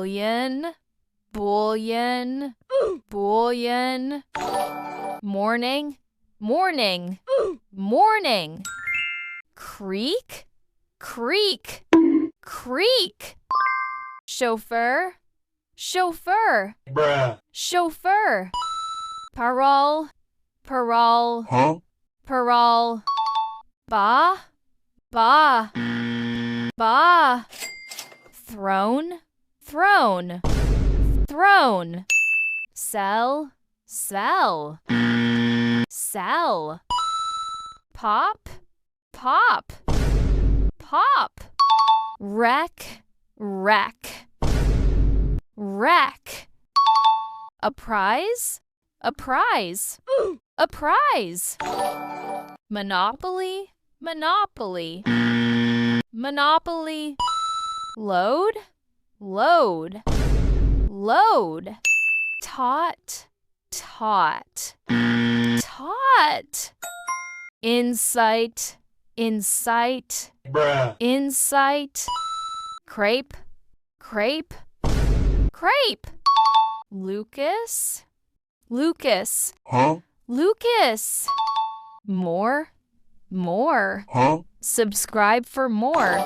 bullion, bullion, bullion. Morning, morning, morning. Creak, creak, creak. Chauffeur, chauffeur, Bruh. chauffeur. Parole, parole, Huh? parole. Ba, ba, ba. Throne, throne, throne. Sell, sell, sell. Pop, pop, pop. Wreck, wreck, wreck. A prize, a prize, a prize. Monopoly, monopoly, monopoly. Load, load, load. Taught, taught, taught. Insight, insight, Bruh. insight. Crepe, crepe, crepe. Lucas, Lucas, Huh? Lucas. More, more. Huh? Subscribe for more.